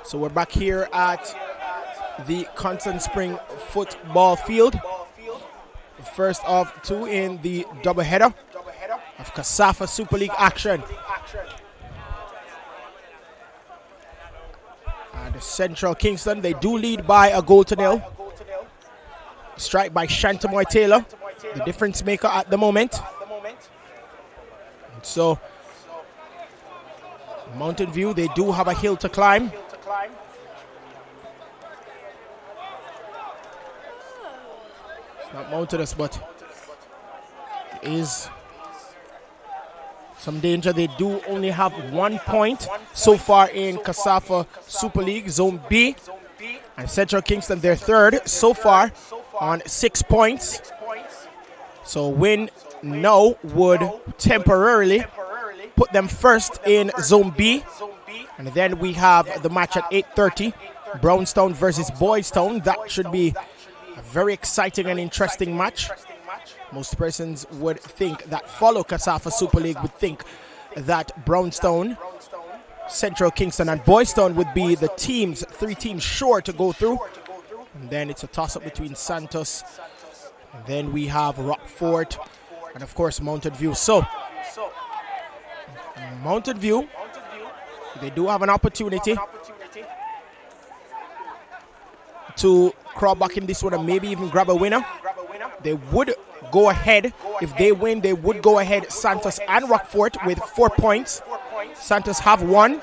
So we're back here at the Kingston Spring football field. The first of two in the doubleheader of KSAFA Super League action. And Central Kingston, they do lead by a goal to nil. Strike by Shantamoy Taylor, the difference maker at the moment. So Mountain View, they do have a hill to climb. It's not mountainous, but it is some danger. They do only have 1 point so far in KSAFA Super League Zone B. And Central Kingston, they're third so far on 6 points. So win now would temporarily put them first in Zone B. And then we have the match at 8:30, Brownstown versus Boys Town. That should be a very exciting and interesting match. Most persons would think that follow KSAFA Super League would think that Brownstown, Central Kingston and Boys Town would be the teams, 3 teams sure to go through. And then it's a toss-up between Santos. And then we have Rockfort and of course Mountain View. So Mountain View, they do have an opportunity to crawl back in this one and maybe even grab a winner. They would go ahead. If they win, they would go ahead Santos and Rockfort with 4 points. Santos have 1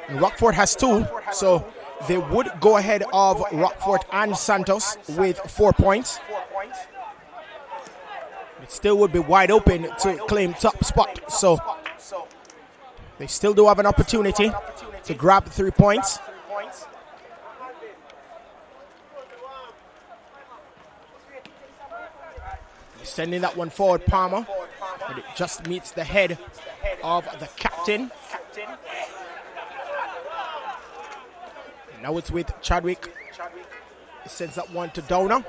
and Rockfort has 2. So they would go ahead of Rockfort and Santos with 4 points. It still would be wide open to claim top spot. So they still do have an opportunity to grab 3 points. Sending that one forward, Palmer, but it just meets the head of the captain. Now it's with Chadwick. He sends that one to Downer.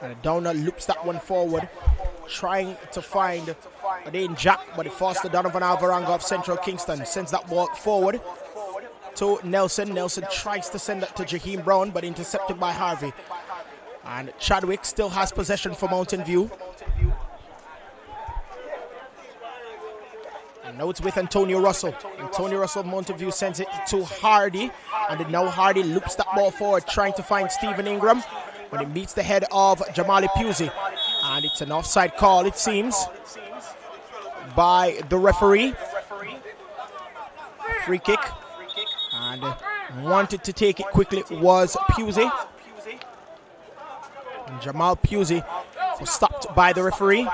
And Downer loops that one forward, trying to find a Dane Jack, but it falls to Donovan Alvarenga of Central Kingston. Sends that ball forward to Nelson. Nelson tries to send that to Jaheim Brown, but intercepted by Harvey. And Chadwick still has possession for Mountain View. And now it's with Antonio Russell. Antonio Russell of Mountain View sends it to Hardy. And now Hardy loops that ball forward, trying to find Stephen Ingram. But it meets the head of Jamali Pusey. And it's an offside call, it seems, by the referee. Free kick. And wanted to take it quickly was Pusey. And Jamal Pusey was stopped by the referee.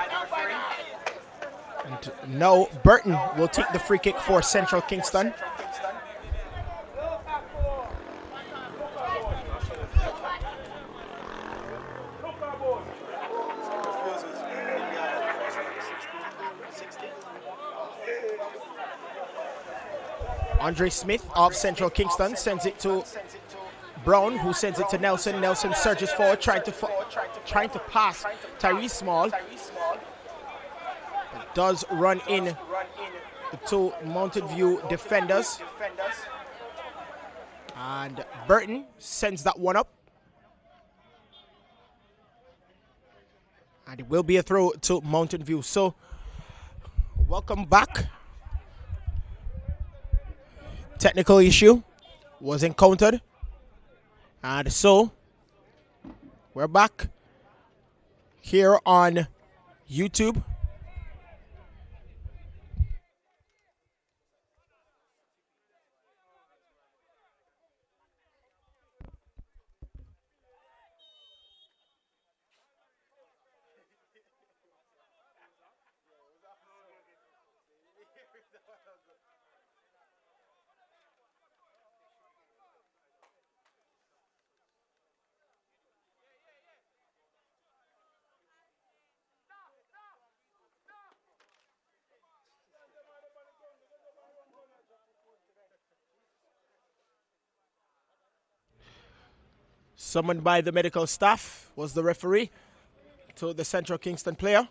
And now Burton will take the free kick for Central Kingston. Andre Smith of Central Kingston sends it to Brown, who sends it to Nelson. Nelson surges forward, trying to pass Tyrese Small. It does run in the 2 Mountain View defenders. And Burton sends that one up. And it will be a throw to Mountain View. So, welcome back. Technical issue was encountered. And so, we're back here on YouTube. Summoned by the medical staff was the referee to the Central Kingston player.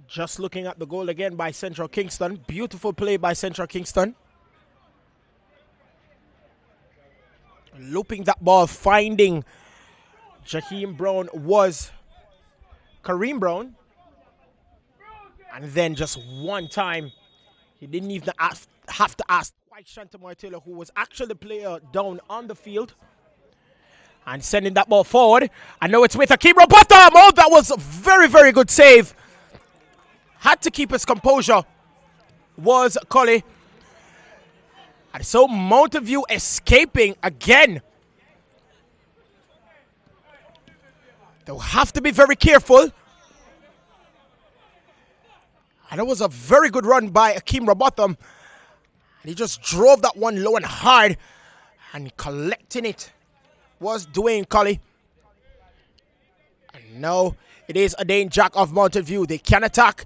Just looking at the goal again by Central Kingston. Beautiful play by Central Kingston. Looping that ball, finding Jaheim Brown was Kareem Brown. And then just one time, he didn't even have to ask twice Shantamore Taylor, who was actually the player down on the field. And sending that ball forward. I know it's with Akeem Robotham. Oh, that was a very, very good save. Had to keep his composure. Was Cully. And so Mountain View escaping again. They'll have to be very careful. And it was a very good run by Akeem Robotham. He just drove that one low and hard. And collecting it was Dwayne Colley. And now it is Adane Jack of Mountain View. They can attack.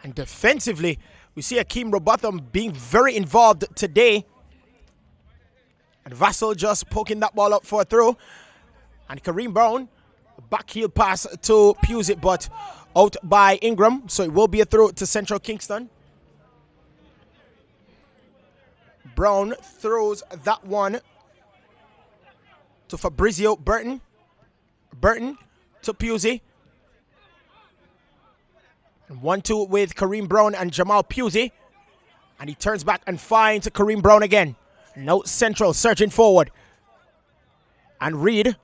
And defensively, we see Akeem Robotham being very involved today. And Vassal just poking that ball up for a throw. And Kareem Brown, back heel pass to Pusey, but out by Ingram. So it will be a throw to Central Kingston. Brown throws that one to Fabrizio Burton. Burton to Pusey. And 1-2 with Kareem Brown and Jamal Pusey. And he turns back and finds Kareem Brown again. Now Central surging forward. And Reed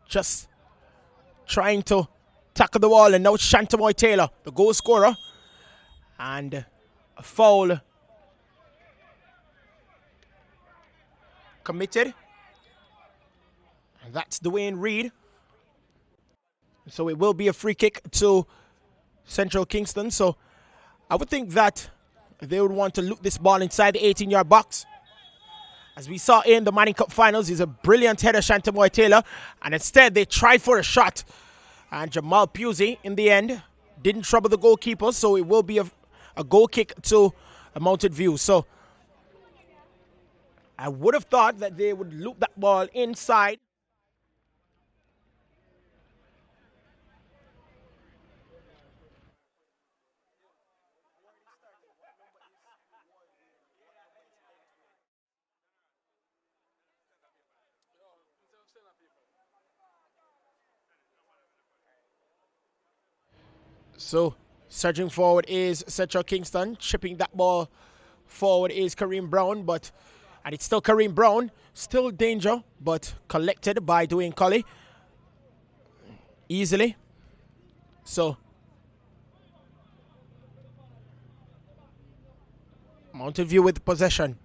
just trying to tackle the wall. And now Shantamoy Taylor, the goal scorer. And a foul committed. And that's Dwayne Reed. So it will be a free kick to Central Kingston. So I would think that they would want to loop this ball inside the 18-yard box. As we saw in the Manning Cup finals, he's a brilliant header, Shantamoy Taylor. And instead, they tried for a shot. And Jamal Pusey, in the end, didn't trouble the goalkeeper. So it will be a goal kick to a Mountain View. So I would have thought that they would loop that ball inside. So surging forward is Central Kingston. Chipping that ball forward is Kareem Brown, and it's still Kareem Brown. Still danger, but collected by Dwayne Colley easily. So Mountain View with possession.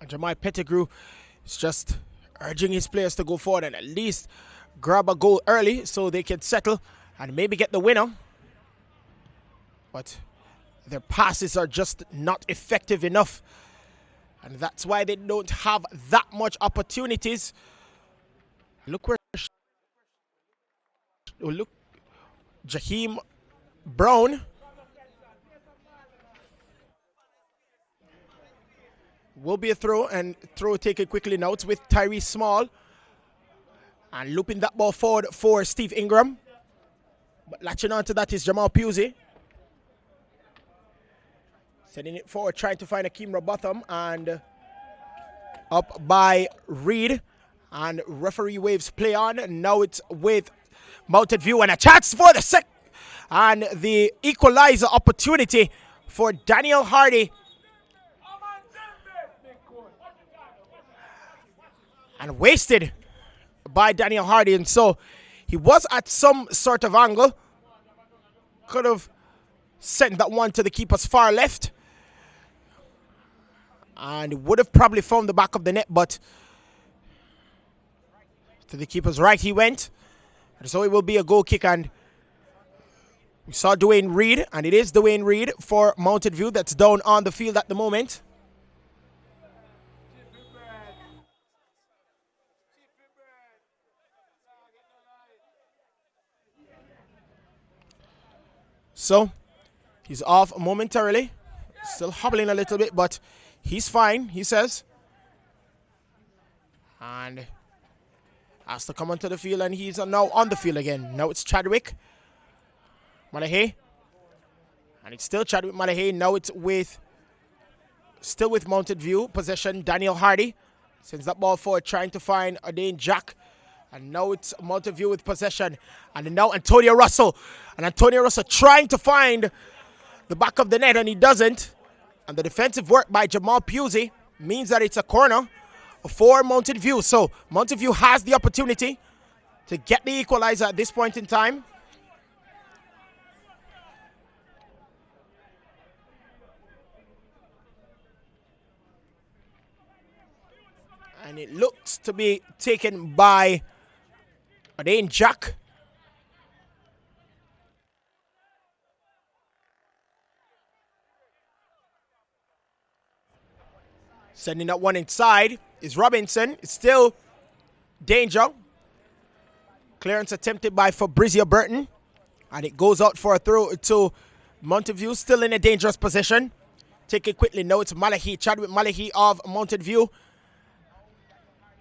And Jamai Pettigrew is just urging his players to go forward and at least grab a goal early so they can settle and maybe get the winner. But their passes are just not effective enough. And that's why they don't have that much opportunities. Look, Jaheim Brown will be a throw, and throw taken quickly now. It's with Tyrese Small. And looping that ball forward for Steve Ingram. But latching on to that is Jamal Pusey. Sending it forward, trying to find Akeem Robotham. And up by Reed. And referee waves play on. And now it's with Mountain View. And a chance for the and the equalizer opportunity for Daniel Hardy. And wasted by Daniel Hardy. And so he was at some sort of angle. Could have sent that one to the keeper's far left. And would have probably found the back of the net, but to the keeper's right he went. And so it will be a goal kick, and we saw Dwayne Reed, and it is Dwayne Reed for Mountain View that's down on the field at the moment. So he's off momentarily, still hobbling a little bit, but he's fine, he says. And has to come onto the field, and he's now on the field again. Now it's Chadwick Malahay. And it's still Chadwick Malahay. Now it's still with Mounted View. Possession, Daniel Hardy. Sends that ball forward, trying to find Adain Jack. And now it's Mounted View with possession. And now Antonio Russell. And Antonio Russell trying to find the back of the net, and he doesn't. And the defensive work by Jamal Pusey means that it's a corner for Mounted View. So Mounted View has the opportunity to get the equalizer at this point in time. And it looks to be taken by Adain Jack. Sending that one inside is Robinson. It's still danger. Clearance attempted by Fabrizio Burton. And it goes out for a throw to Mounted View, still in a dangerous position. Take it quickly. Now it's Malahi, Chadwick Malahi of Mounted View.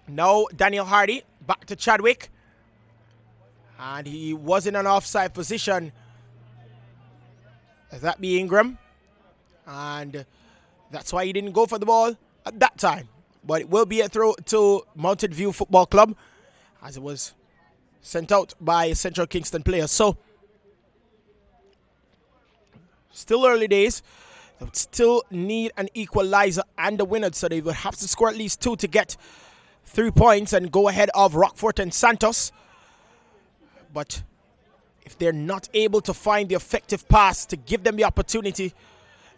Now Daniel Hardy, back to Chadwick. And he was in an offside position. That be Ingram. And that's why he didn't go for the ball at that time. But it will be a throw to Mounted View Football Club, as it was sent out by a Central Kingston player. So, still early days. They would still need an equalizer and a winner, so they would have to score at least 2 to get 3 points and go ahead of Rockfort and Santos. But if they're not able to find the effective pass to give them the opportunity,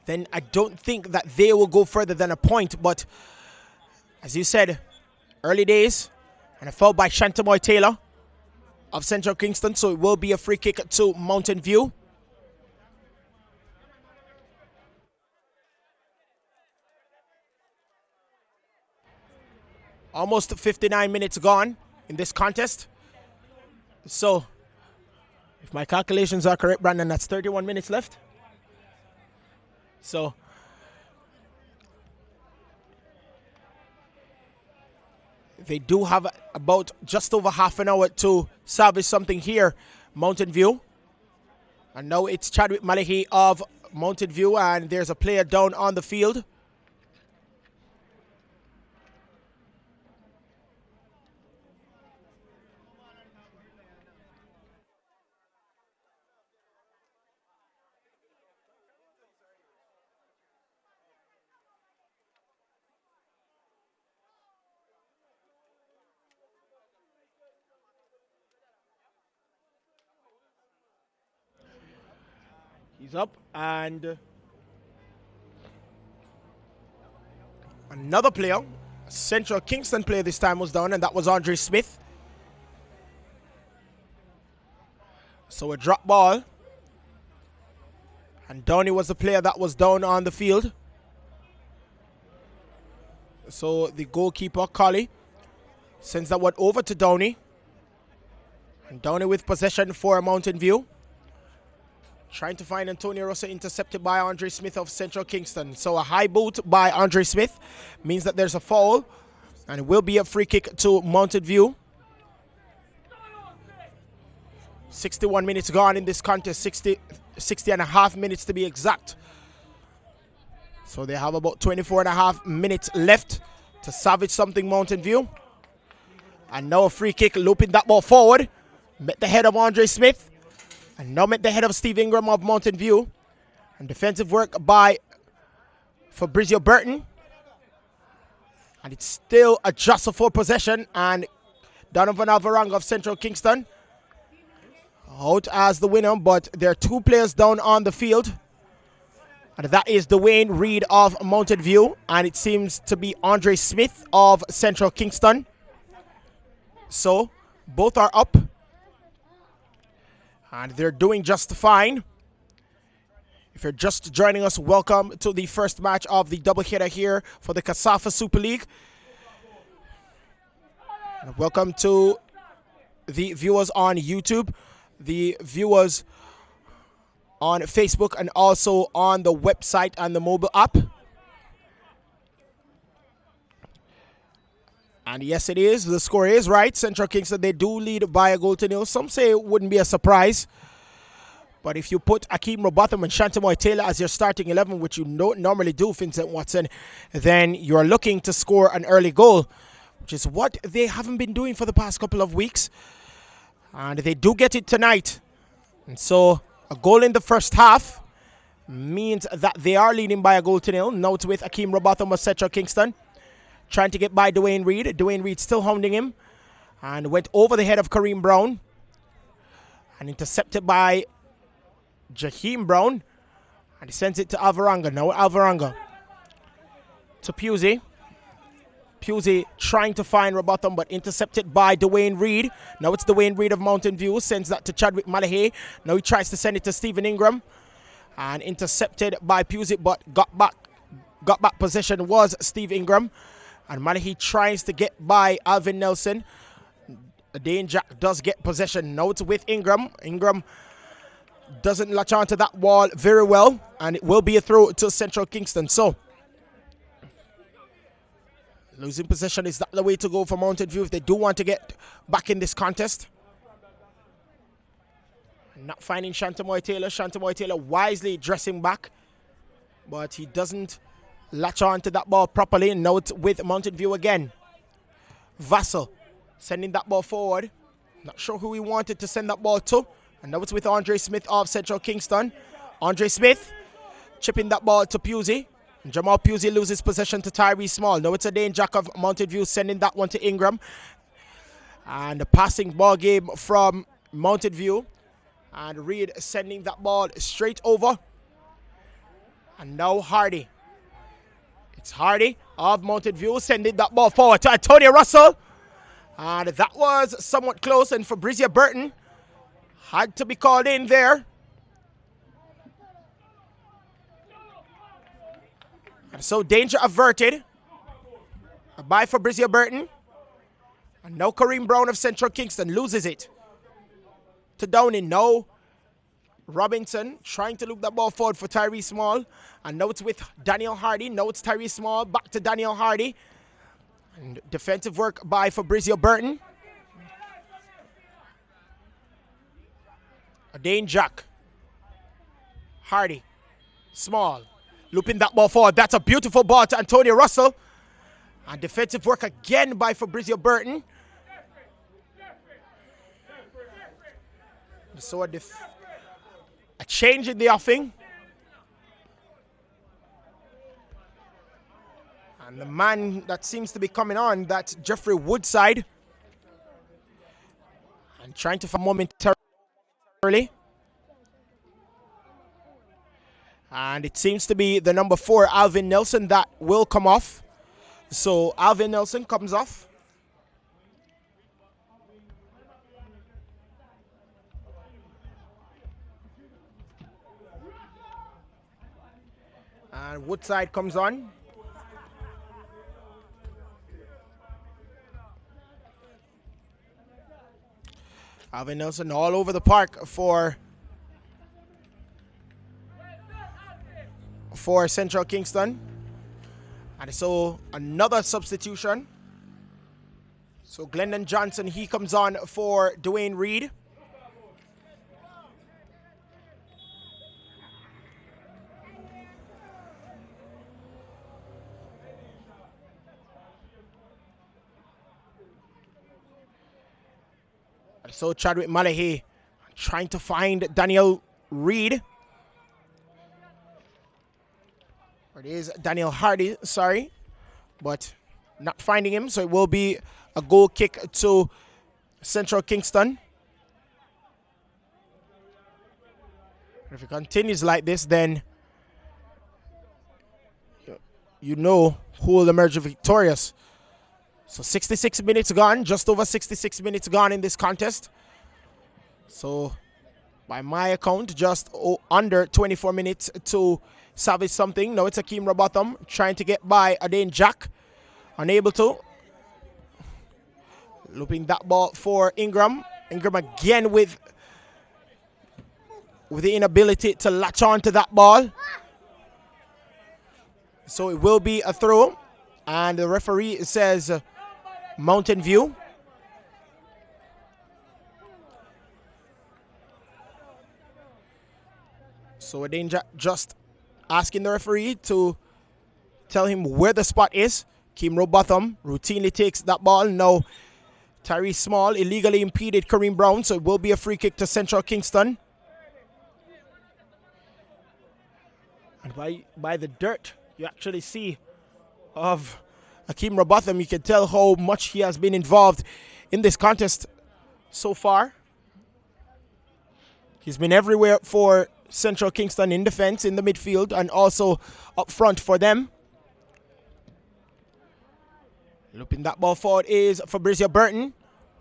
then I don't think that they will go further than a point. But as you said, early days, and a foul by Shantamoy Taylor of Central Kingston, so it will be a free kick to Mountain View. Almost 59 minutes gone in this contest. So, if my calculations are correct, Brandon, that's 31 minutes left. So, they do have about just over half an hour to salvage something here, Mountain View. And now it's Chadwick Malahi of Mountain View, and there's a player down on the field. He's up, and another player, a Central Kingston player this time, was down, and that was Andre Smith. So a drop ball, and Downey was the player that was down on the field. So the goalkeeper, Colley, sends that one over to Downey. And Downey with possession for Mountain View. Trying to find Antonio Rosa, intercepted by Andre Smith of Central Kingston. So a high boot by Andre Smith means that there's a foul, and it will be a free kick to Mountain View. 61 minutes gone in this contest, 60 and a half minutes to be exact. So they have about 24 and a half minutes left to salvage something, Mountain View. And now a free kick, looping that ball forward. Met the head of Andre Smith. And now met the head of Steve Ingram of Mountain View. And defensive work by Fabrizio Burton. And it's still a jostle for possession. And Donovan Alvarang of Central Kingston out as the winner. But there are 2 players down on the field. And that is Dwayne Reed of Mountain View. And it seems to be Andre Smith of Central Kingston. So both are up. And they're doing just fine. If you're just joining us, welcome to the first match of the doubleheader here for the KSAFA Super League. And welcome to the viewers on YouTube, the viewers on Facebook, and also on the website and the mobile app. And yes, it is. The score is right. Central Kingston, they do lead by a goal to nil. Some say it wouldn't be a surprise. But if you put Akeem Robotham and Shantamoy Taylor as your starting 11, which you don't normally do, Vincent Watson, then you're looking to score an early goal, which is what they haven't been doing for the past couple of weeks. And they do get it tonight. And so a goal in the first half means that they are leading by a goal to nil. Now it's with Akeem Robotham of Central Kingston, trying to get by Dwayne Reed. Dwayne Reed still hounding him, and went over the head of Kareem Brown and intercepted by Jaheim Brown, and he sends it to Alvaranga. Now Alvaranga to Pusey. Pusey trying to find Robotham, but intercepted by Dwayne Reed. Now it's Dwayne Reed of Mountain View, sends that to Chadwick Malahay. Now he tries to send it to Stephen Ingram, and intercepted by Pusey, but got back possession was Steve Ingram, and Malahay tries to get by Alvin Nelson. Dane Jack does get possession. Now it's with Ingram. Ingram doesn't latch onto that wall very well, and it will be a throw to Central Kingston. So losing possession is not the way to go for Mountain View if they do want to get back in this contest. Not finding Shantamoy Taylor. Shantamoy Taylor wisely dressing back, but he doesn't latch on to that ball properly. And now it's with Mountain View again. Vassal sending that ball forward. Not sure who he wanted to send that ball to. And now it's with Andre Smith of Central Kingston. Andre Smith chipping that ball to Pusey. And Jamal Pusey loses possession to Tyree Small. Now it's a Dane Jack of Mountain View sending that one to Ingram. And the passing ball game from Mountain View. And Reed sending that ball straight over. And now Hardy. It's Hardy of Mountain View sending that ball forward to Antonio Russell. And that was somewhat close, and Fabrizia Burton had to be called in there. And so danger averted by Fabrizia Burton. And now Kareem Brown of Central Kingston loses it to Downing. Now Robinson trying to loop that ball forward for Tyree Small. And now it's with Daniel Hardy. Now it's Tyree Small back to Daniel Hardy. And defensive work by Fabrizio Burton. Dane Jack. Hardy. Small. Looping that ball forward. That's a beautiful ball to Antonio Russell. And defensive work again by Fabrizio Burton. So a change in the offing. And the man that seems to be coming on, that's Jeffrey Woodside. And trying to find momentarily. And it seems to be the number 4, Alvin Nelson, that will come off. So Alvin Nelson comes off. And Woodside comes on. Alvin Nelson all over the park for Central Kingston. And so another substitution. So Glendon Johnson, he comes on for Dwayne Reed. So Chadwick Malahay trying to find Daniel Reed. Or it is Daniel Hardy, sorry. But not finding him, so it will be a goal kick to Central Kingston. If it continues like this, then you know who will emerge victorious. So 66 minutes gone, just over 66 minutes gone in this contest. So by my account, just under 24 minutes to salvage something. Now it's Akeem Robotham trying to get by Adane Jack. Unable to. Looping that ball for Ingram. Ingram again with the inability to latch on to that ball. So it will be a throw. And the referee says Mountain View. So Adain Jack just asking the referee to tell him where the spot is. Keem Robotham routinely takes that ball. Now Tyrese Small illegally impeded Kareem Brown, so it will be a free kick to Central Kingston. And by the dirt you actually see of Akeem Robotham, you can tell how much he has been involved in this contest so far. He's been everywhere for Central Kingston, in defense, in the midfield, and also up front for them. Looping that ball forward is Fabrizio Burton.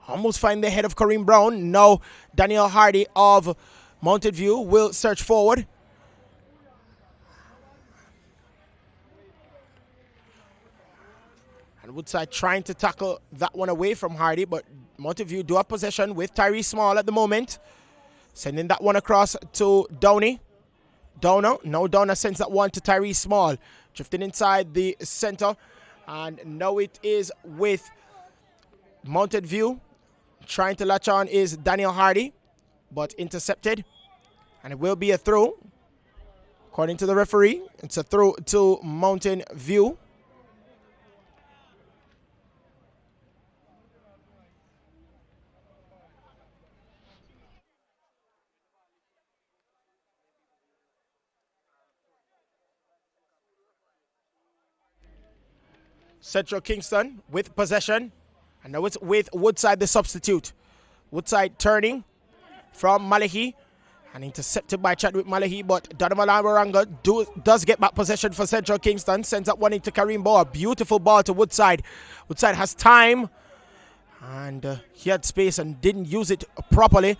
Almost find the head of Kareem Brown. Now Daniel Hardy of Mountain View will search forward. And Woodside trying to tackle that one away from Hardy, but Mountain View do have possession with Tyrese Small at the moment. Sending that one across to Downey. Downer. No, Downer sends that one to Tyrese Small. Drifting inside the center. And now it is with Mountain View. Trying to latch on is Daniel Hardy, but intercepted. And it will be a throw. According to the referee, it's a throw to Mountain View. Central Kingston with possession. And now it's with Woodside, the substitute. Woodside turning from Malahi. And intercepted by Chadwick Malahi. But Donovan Waranga does get back possession for Central Kingston. Sends up one into Kareem Boa. Beautiful ball to Woodside. Woodside has time. And he had space and didn't use it properly.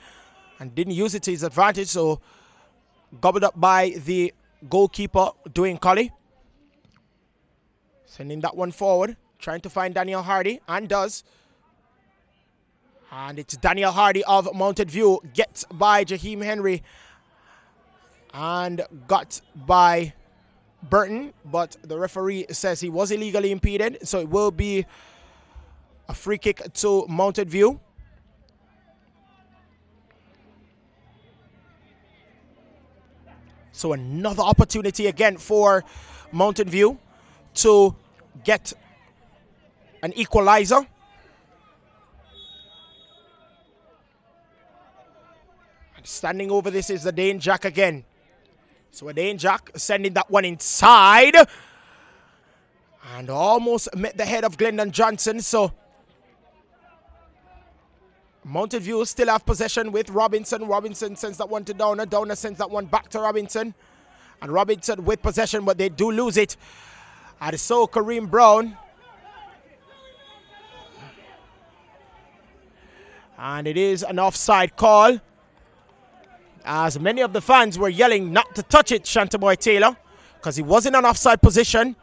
And didn't use it to his advantage. So gobbled up by the goalkeeper, Dwayne Colley. Sending that one forward, trying to find Daniel Hardy, and does. And it's Daniel Hardy of Mountain View, gets by Jaheim Henry and got by Burton, but the referee says he was illegally impeded, so it will be a free kick to Mountain View. So another opportunity again for Mountain View to get an equalizer. And standing over this is Adain Jack again. So Adain Jack sending that one inside. And almost met the head of Glendon Johnson. So Mountain View still have possession with Robinson. Robinson sends that one to Downer. Downer sends that one back to Robinson. And Robinson with possession, but they do lose it. And so Kareem Brown. And it is an offside call. As many of the fans were yelling not to touch it, Shantaboy Taylor, because he was in an offside position.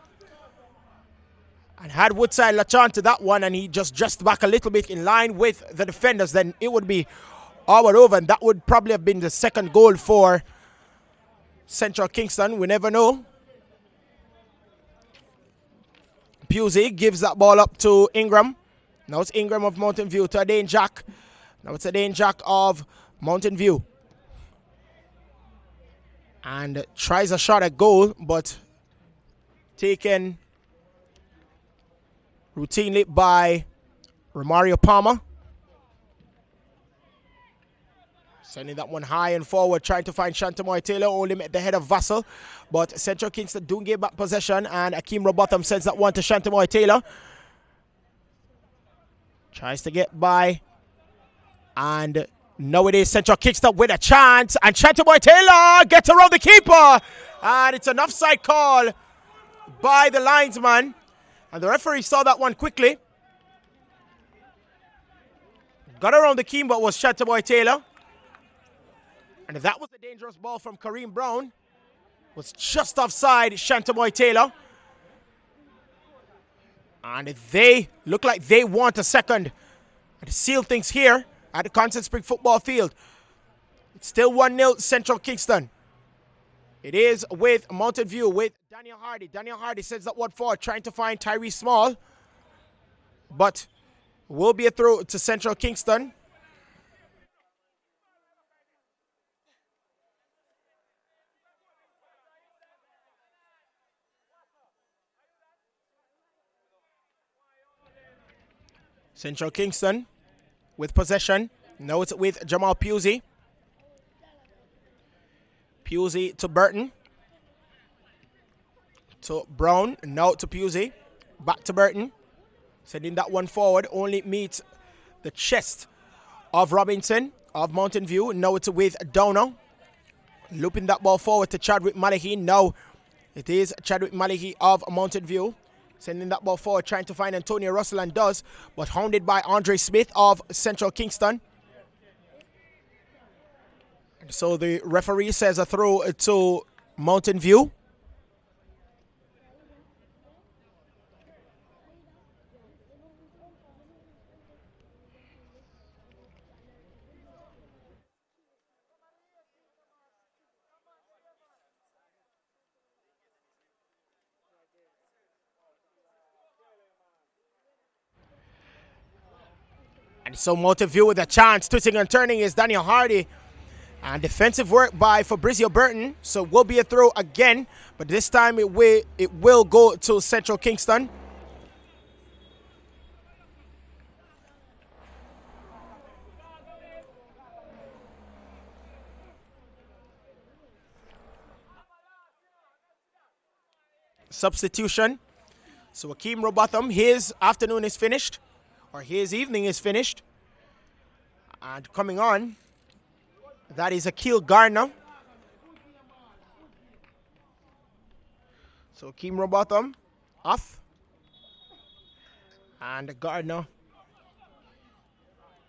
And had Woodside latch on to that one and he just dressed back a little bit in line with the defenders, then it would be all over. And that would probably have been the second goal for Central Kingston. We never know. Pusey gives that ball up to Ingram. Now it's Ingram of Mountain View to Adain Jack. Now it's Adain Jack of Mountain View. And tries a shot at goal, but taken routinely by Romario Palmer. Sending that one high and forward, trying to find Shantamoy Taylor, only met the head of Vassal. But Central Kingston do give back possession, and Akeem Robotham sends that one to Shantamoy Taylor. Tries to get by. And now it is Central Kingston with a chance. And Shantamoy Taylor gets around the keeper. And it's an offside call by the linesman. And the referee saw that one quickly. Got around the keeper, was Shantamoy Taylor. And that was a dangerous ball from Kareem Brown. Was just offside Shantamoy Taylor. And they look like they want a second to seal things here at the Constant Spring football field. It's still 1-0 Central Kingston. It is with Mountain View with Daniel Hardy. Daniel Hardy sends that one forward, trying to find Tyrese Small. But Will be a throw to Central Kingston. Central Kingston with possession. Now it's with Jamal Pusey. Pusey to Burton. To Brown. Now to Pusey. Back to Burton. Sending that one forward. Only meets the chest of Robinson of Mountain View. Now it's with Downer. Looping that ball forward to Chadwick Malahi. Now it is Chadwick Malahi of Mountain View. Sending that ball forward, trying to find Antonio Russell, and does, but hounded by Andre Smith of Central Kingston. So the referee says a throw to Mountain View. And so Mountain View with a chance, twisting and turning is Daniel Hardy. And defensive work by Fabrizio Burton. So will be a throw again, but this time it will go to Central Kingston. Substitution. So Akeem Robotham, his afternoon is finished, or his evening is finished. And coming on, that is Akil Garner. So Akeem Robotham off. And Gardner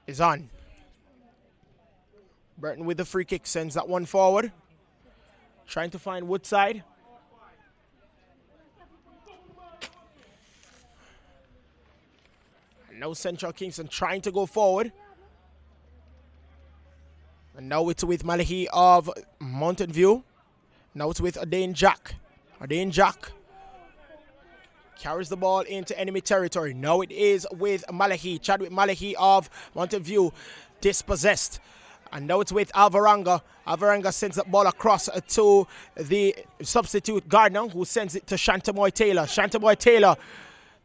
is on. Burton with the free kick sends that one forward. Trying to find Woodside. And now Central Kingston trying to go forward. And now it's with Malahi of Mountain View. Now it's with Adain Jack. Adain Jack carries the ball into enemy territory. Now it is with Malahi. Chadwick Malahi of Mountain View dispossessed. And now it's with Alvaranga. Alvaranga sends that ball across to the substitute Gardner, who sends it to Shantamoy Taylor. Shantamoy Taylor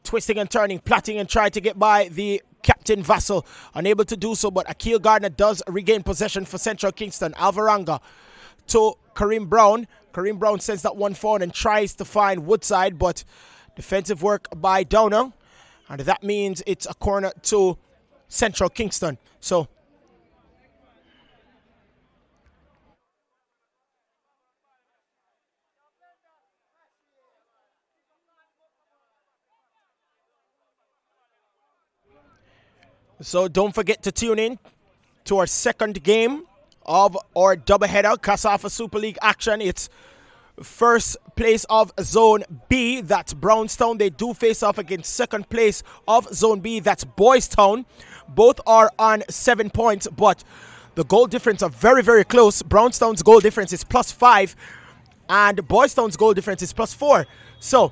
twisting and turning, plotting and trying to get by the Captain Vassal. Unable to do so, but Akil Gardner does regain possession for Central Kingston. Alvaranga to Kareem Brown. Kareem Brown sends that one forward and tries to find Woodside, but defensive work by Downer. And that means it's a corner to Central Kingston. So don't forget to tune in to our second game of our doubleheader KSAFA Super League action. It's first place of Zone B, that's Brownstown. They do face off against second place of Zone B, that's Boys Town. Both are on 7 points, but the goal difference are very, very close. Brownstown's goal difference is +5, and Boys Town's goal difference is +4. So,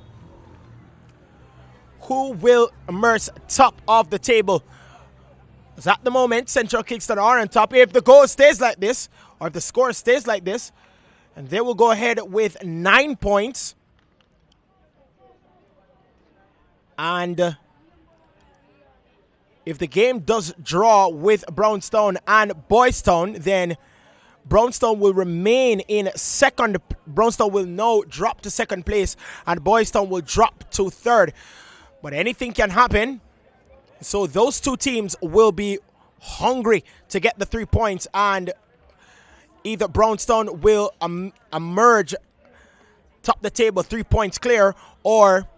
who will emerge top of the table? Because at the moment, Central Kingston are on top. If the goal stays like this, or if the score stays like this, and they will go ahead with 9 points. And if the game does draw with Brownstown and Boys Town, then Brownstown will remain in second. Brownstown will now drop to second place, and Boys Town will drop to third. But anything can happen. So those two teams will be hungry to get the 3 points, and either Brownstown will emerge top the table 3 points clear, or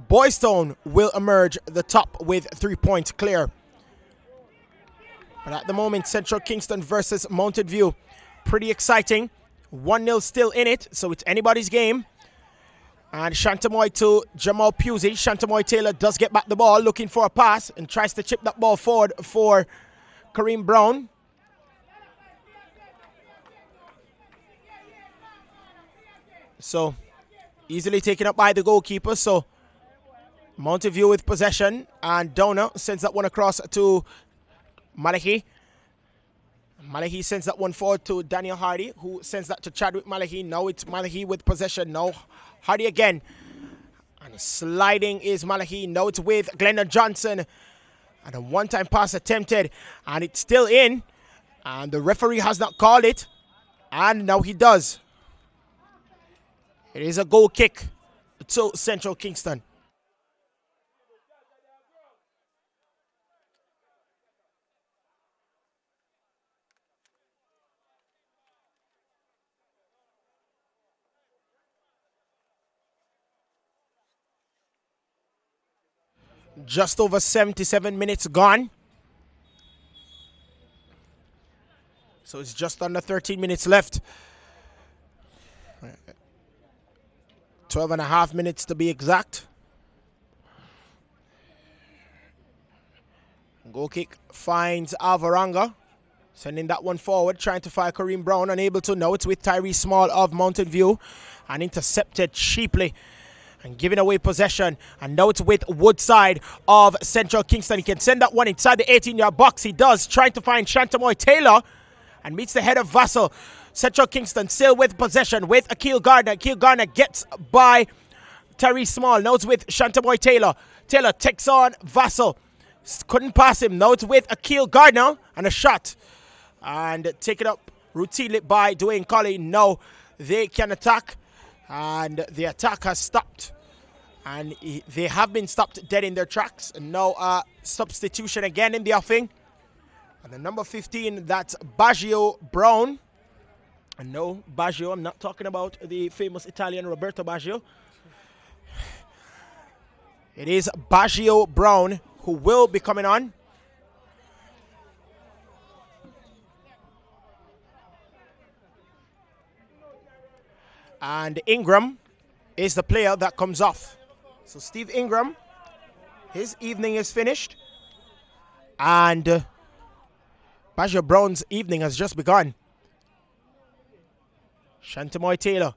Boys Town will emerge the top with 3 points clear. But at the moment, Central Kingston versus Mountain View, pretty exciting. 1-0 still in it, so it's anybody's game. And Shantamoy to Jamal Pusey. Shantamoy Taylor does get back the ball, looking for a pass, and tries to chip that ball forward for Kareem Brown. So, easily taken up by the goalkeeper. So, Mountain View with possession, and Donna sends that one across to Malachi. Malachi sends that one forward to Daniel Hardy, who sends that to Chadwick Malachi. Now it's Malachi with possession. Now Hardy again. And sliding is Malachi. Now it's with Glendon Johnson. And a one-time pass attempted. And it's still in. And the referee has not called it. And now he does. It is a goal kick to Central Kingston. Just over 77 minutes gone. So it's just under 13 minutes left. 12 and a half minutes to be exact. Goal kick finds Alvaranga. Sending that one forward, trying to fire Kareem Brown. Unable to. Now it's with Tyree Small of Mountain View. And intercepted cheaply. And giving away possession. And now it's with Woodside of Central Kingston. He can send that one inside the 18-yard box. He does. Trying to find Shantamoy Taylor. And meets the head of Vassal. Central Kingston still with possession with Akil Gardner. Akil Gardner gets by Tyree Small. Now it's with Shantamoy Taylor. Taylor takes on Vassal. Couldn't pass him. Now it's with Akil Gardner. And a shot. And taken up routinely by Dwayne Colley. Now they can attack. And the attack has stopped. And they have been stopped dead in their tracks. And now substitution again in the offing. And the number 15, that's Baggio Brown. And no, Baggio, I'm not talking about the famous Italian Roberto Baggio. It is Baggio Brown who will be coming on. And Ingram is the player that comes off. So Steve Ingram, his evening is finished. And Baggio Brown's evening has just begun. Shantamoy Taylor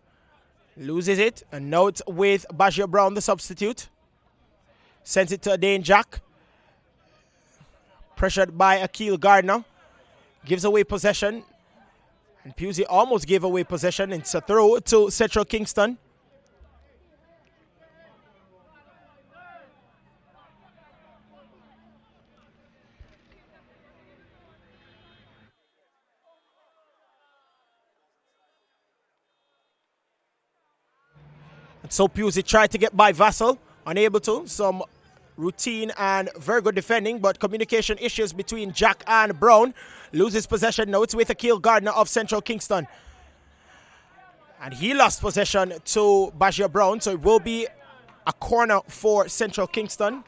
loses it. And now it's with Baggio Brown, the substitute. Sends it to Dane Jack. Pressured by Akil Gardner. Gives away possession. And Pusey almost gave away possession. It's a throw to Central Kingston. And so Pusey tried to get by Vassal. Unable to. Some routine and very good defending, but communication issues between Jack and Brown. Loses possession. Now it's with Akil Gardner of Central Kingston. And he lost possession to Baggio Brown, so it will be a corner for Central Kingston.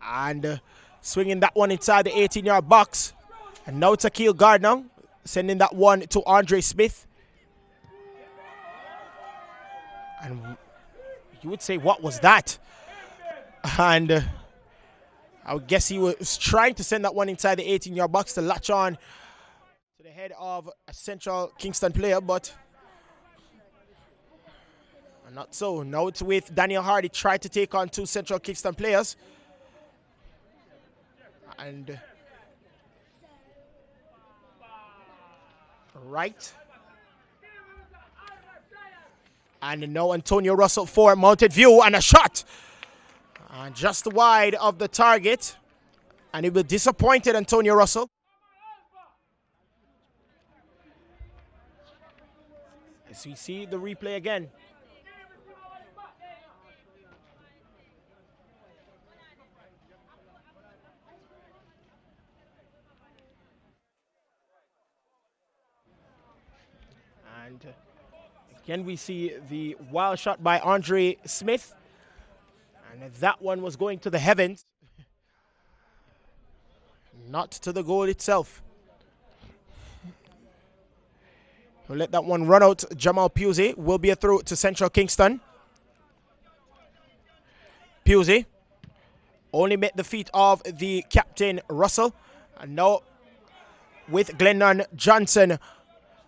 And swinging that one inside the 18-yard box. And now it's Akil Gardner sending that one to Andre Smith. And you would say, what was that? And I would guess he was trying to send that one inside the 18-yard box to latch on to the head of a Central Kingston player, but not so. Now it's with Daniel Hardy, tried to take on two Central Kingston players. And right. And now Antonio Russell for Mountain View, and a shot. And just wide of the target. And it will disappointed Antonio Russell. As we see the replay again. And again, we see the wild shot by Andre Smith. And that one was going to the heavens. Not to the goal itself. We'll let that one run out. Jamal Pusey will be a throw to Central Kingston. Pusey only met the feet of the captain Russell. And now with Glennon Johnson,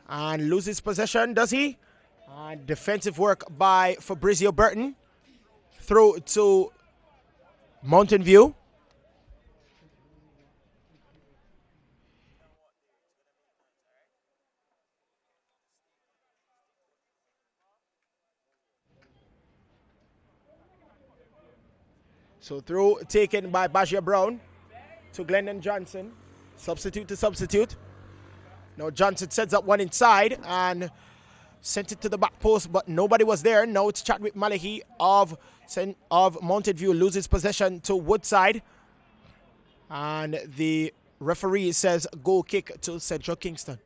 and loses possession, does he? And defensive work by Fabrizio Burton. Through to Mountain View. So through taken by Bajia Brown to Glendon Johnson. Substitute to substitute. Now Johnson sets up one inside and sent it to the back post, but nobody was there. Now it's Chadwick Malahi of Mountain View loses possession to Woodside. And the referee says goal kick to Central Kingston.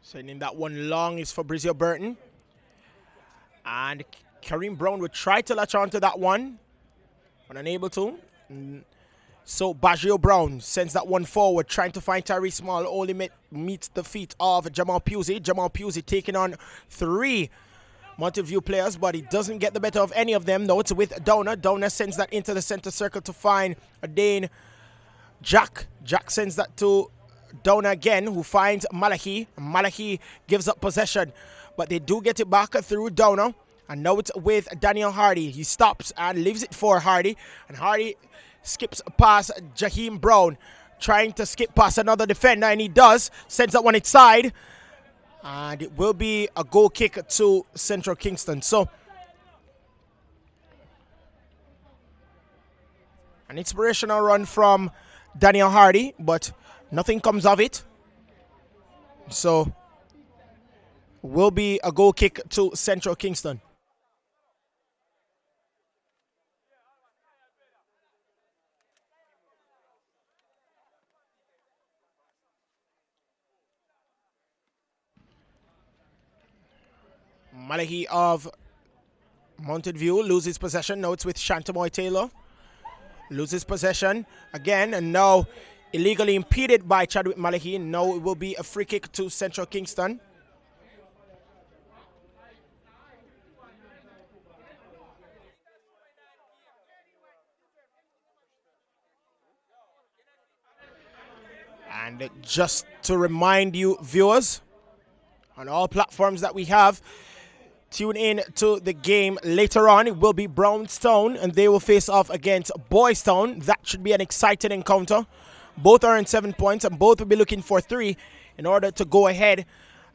Sending that one long is Fabrizio Burton. And Kareem Brown would try to latch onto that one, but unable to. So Bajio Brown sends that one forward, trying to find Tyree Small. Only meets the feet of Jamal Pusey. Jamal Pusey taking on 3 Mountain View players, but he doesn't get the better of any of them. No, it's with Downer. Downer sends that into the center circle to find Dane Jack. Jack sends that to Downer again, who finds Malachi. Malachi gives up possession, but they do get it back through Downer. And now it's with Daniel Hardy. He stops and leaves it for Hardy. And Hardy skips past Jaheim Brown, trying to skip past another defender, and he does. Sends that one inside. And it will be a goal kick to Central Kingston. So, an inspirational run from Daniel Hardy, but nothing comes of it. So, will be a goal kick to Central Kingston. Malahi of Mountain View loses possession. Now it's with Shantamoy Taylor. Loses possession again, and now illegally impeded by Chadwick Malahi. Now it will be a free kick to Central Kingston. And just to remind you, viewers, on all platforms that we have, tune in to the game later on. It will be Brownstown, and they will face off against Boys Town. That should be an exciting encounter. Both are in 7 points, and both will be looking for 3 in order to go ahead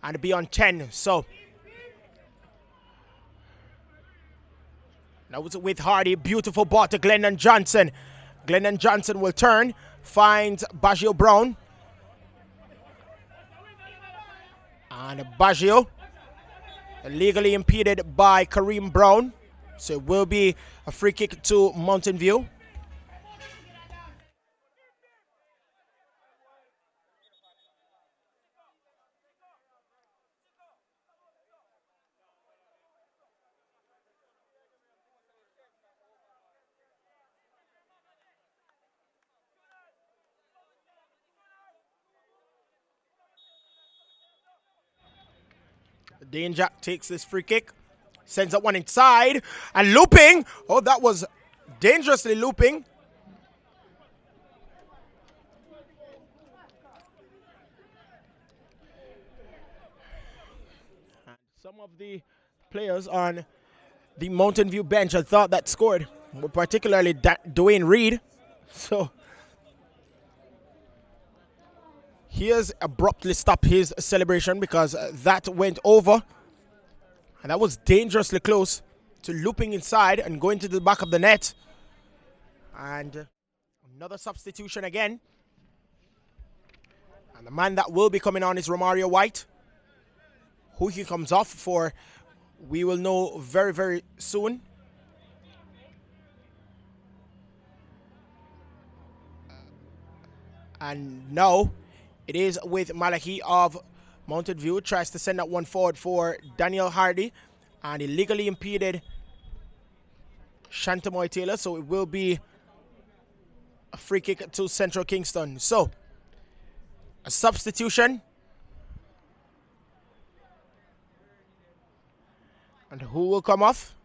and be on 10. So, now it's with Hardy. Beautiful ball to Glennon Johnson. Glennon Johnson will turn, finds Bajio Brown. And Bajio illegally impeded by Kareem Brown. So it will be a free kick to Mountain View. Dane Jack takes this free kick, sends up one inside, and looping. Oh, that was dangerously looping. And some of the players on the Mountain View bench I thought that scored, particularly Dwayne Reed. So he has abruptly stopped his celebration because that went over. And that was dangerously close to looping inside and going to the back of the net. And another substitution again. And the man that will be coming on is Romario White. Who he comes off for, we will know very, very soon. And now it is with Malachi of Mountain View tries to send that one forward for Daniel Hardy, and illegally impeded Shantamoy Taylor, so it will be a free kick to Central Kingston. So, a substitution. And who will come off?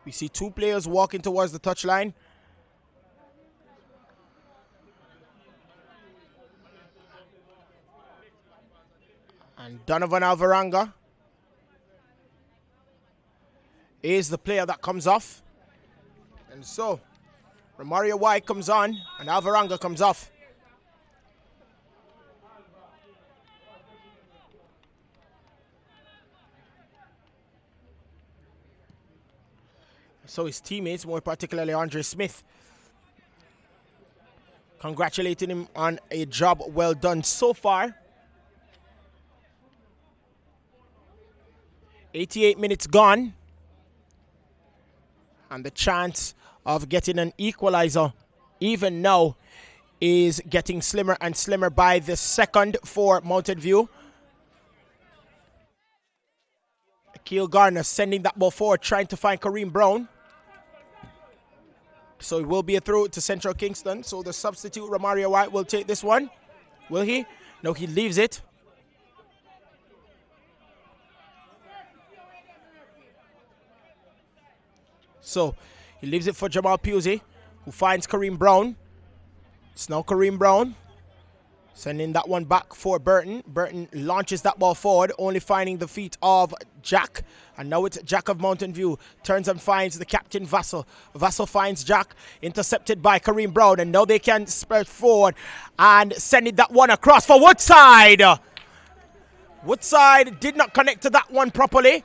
We see two players walking towards the touchline. And Donovan Alvaranga is the player that comes off. And so, Romario White comes on and Alvaranga comes off. So his teammates, more particularly Andre Smith, congratulating him on a job well done so far. 88 minutes gone. And the chance of getting an equalizer even now is getting slimmer and slimmer by the second for Mountain View. Akil Garner sending that ball forward, trying to find Kareem Brown. So it will be a throw to Central Kingston. So the substitute, Romario White, will take this one. Will he? No, he leaves it. So he leaves it for Jamal Pusey, who finds Kareem Brown. It's now Kareem Brown sending that one back for Burton. Burton launches that ball forward, only finding the feet of Jack. And now it's Jack of Mountain View. Turns and finds the captain, Vassal. Vassal finds Jack, intercepted by Kareem Brown. And now they can spread forward and sending that one across for Woodside. Woodside did not connect to that one properly.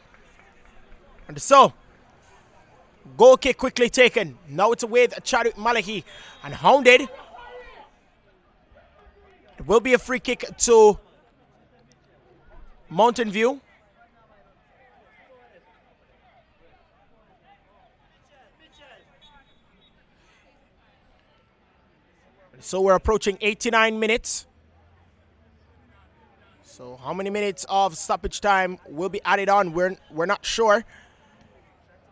And so, goal kick quickly taken. Now it's with Chadwick Malachi and hounded. It will be a free kick to Mountain View. So we're approaching 89 minutes. So how many minutes of stoppage time will be added on? We're not sure.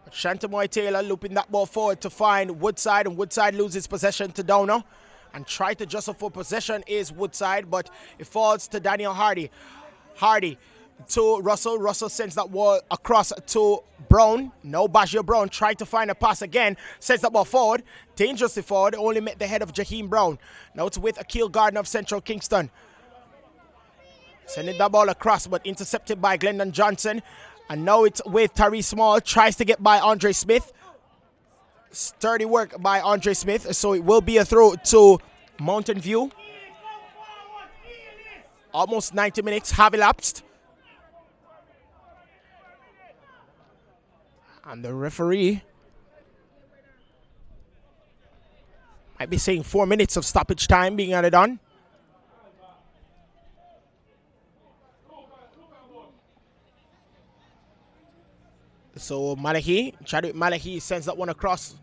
But Shantamoy Taylor looping that ball forward to find Woodside, and Woodside loses possession to Downer. And try to jostle for possession is Woodside, but it falls to Daniel Hardy. Hardy to Russell. Russell sends that ball across to Brown. No, Bashir Brown tried to find a pass again. Sends that ball forward. Dangerously forward. Only met the head of Jaheim Brown. Now it's with Akil Gardner of Central Kingston. Sending that ball across, but intercepted by Glendon Johnson. And now it's with Tyree Small. Tries to get by Andre Smith. Sturdy work by Andre Smith, so it will be a throw to Mountain View. Almost 90 minutes have elapsed. And the referee might be saying 4 minutes of stoppage time being added on. So Malachi, Chadwick Malachi sends that one across,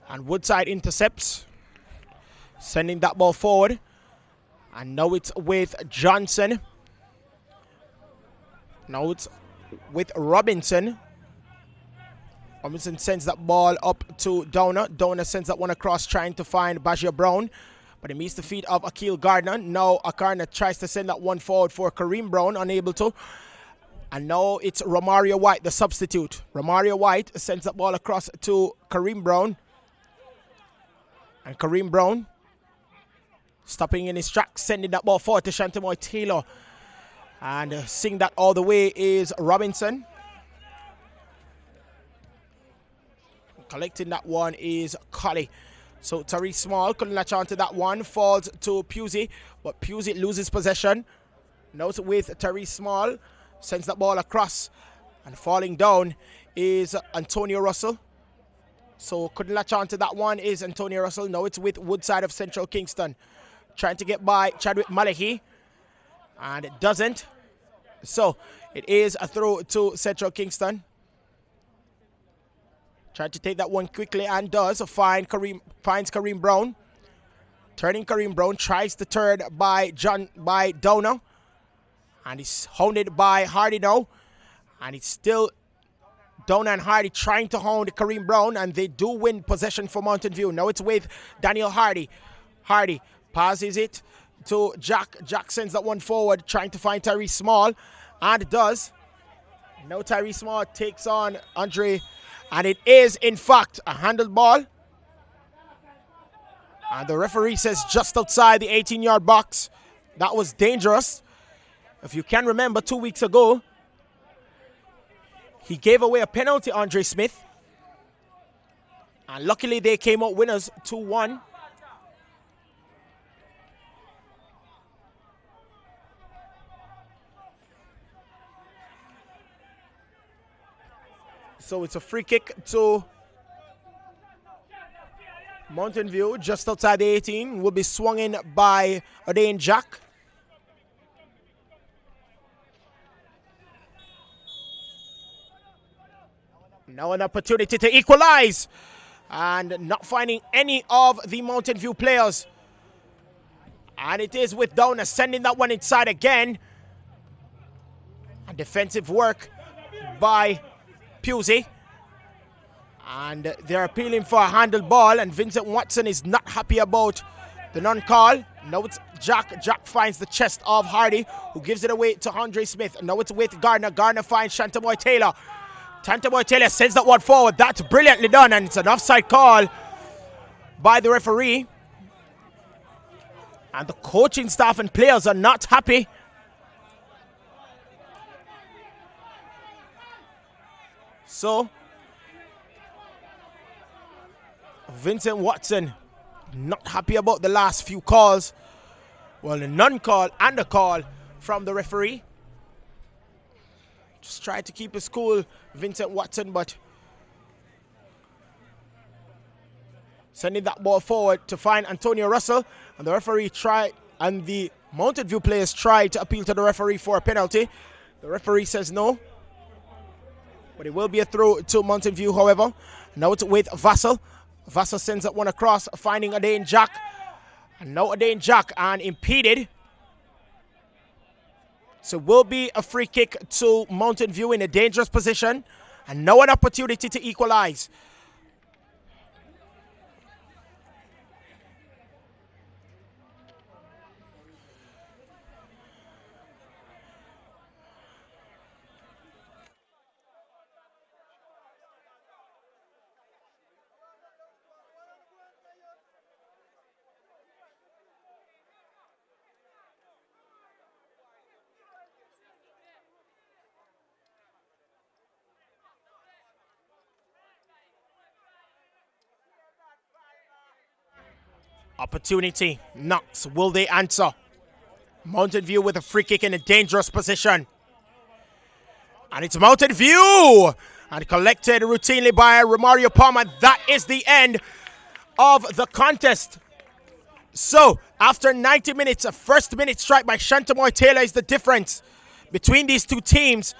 and Woodside intercepts, sending that ball forward. And now it's with Johnson. Now it's with Robinson. Robinson sends that ball up to Downer. Downer sends that one across, trying to find Bashir Brown, but he meets the feet of Akil Gardner. Now Akarna tries to send that one forward for Kareem Brown, unable to. And now it's Romario White, the substitute. Romario White sends that ball across to Kareem Brown. And Kareem Brown stopping in his tracks, sending that ball forward to Shantamoy Taylor. And seeing that all the way is Robinson. Collecting that one is Colley. So Tariq Small couldn't latch onto that one. Falls to Pusey, but Pusey loses possession. Now it's with Tariq Small. Sends that ball across, and falling down is Antonio Russell. So couldn't latch on to that one is Antonio Russell. Now it's with Woodside of Central Kingston. Trying to get by Chadwick Malachi, and it doesn't. So it is a throw to Central Kingston. Trying to take that one quickly and does. Finds Kareem Brown. Turning Kareem Brown, tries to turn by Downer. And he's hounded by Hardy now. And it's still Downer and Hardy trying to hound Kareem Brown. And they do win possession for Mountain View. Now it's with Daniel Hardy. Hardy passes it to Jack. Jack sends that one forward, trying to find Tyrese Small. And it does. Now Tyrese Small takes on Andre. And it is, in fact, a handled ball. And the referee says just outside the 18-yard box. That was dangerous. If you can remember, 2 weeks ago, he gave away a penalty, Andre Smith. And luckily, they came out winners 2-1. So it's a free kick to Mountain View, just outside the 18, will be swung in by O'Dane Jack. Now an opportunity to equalize, and not finding any of the Mountain View players. And it is with Downer sending that one inside again. A defensive work by Pusey. And they're appealing for a handled ball, and Vincent Watson is not happy about the non-call. Now it's Jack. Jack finds the chest of Hardy, who gives it away to Andre Smith. Now it's with Gardner. Gardner finds Shantamoy Taylor. Shantamoy Taylor sends that one forward. That's brilliantly done, and it's an offside call by the referee. And the coaching staff and players are not happy. So Vincent Watson not happy about the last few calls. Well, the non-call and the call from the referee. Just tried to keep his cool, Vincent Watson, but sending that ball forward to find Antonio Russell. And the referee tried, and the Mountain View players tried to appeal to the referee for a penalty. The referee says no. But it will be a throw to Mountain View, however. Now it's with Vassal. Vassal sends that one across, finding O'Dane Jack. And now O'Dane Jack, and impeded. So will be a free kick to Mountain View in a dangerous position. And now an opportunity to equalize. Opportunity. Knox. Will they answer? Mountain View with a free kick in a dangerous position. And it's Mountain View. And collected routinely by Romario Palmer. That is the end of the contest. So, after 90 minutes, a first-minute strike by Shantamoy Taylor is the difference between these two teams.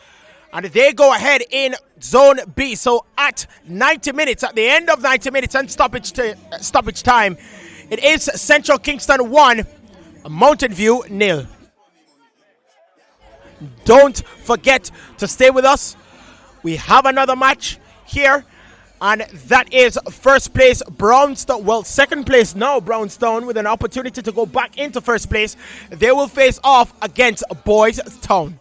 And they go ahead in Zone B. So, at 90 minutes, at the end of 90 minutes and stoppage time, it is Central Kingston 1, Mountain View 0. Don't forget to stay with us. We have another match here, and that is first place Brownstone. Well, second place now Brownstone, with an opportunity to go back into first place. They will face off against Boys Town.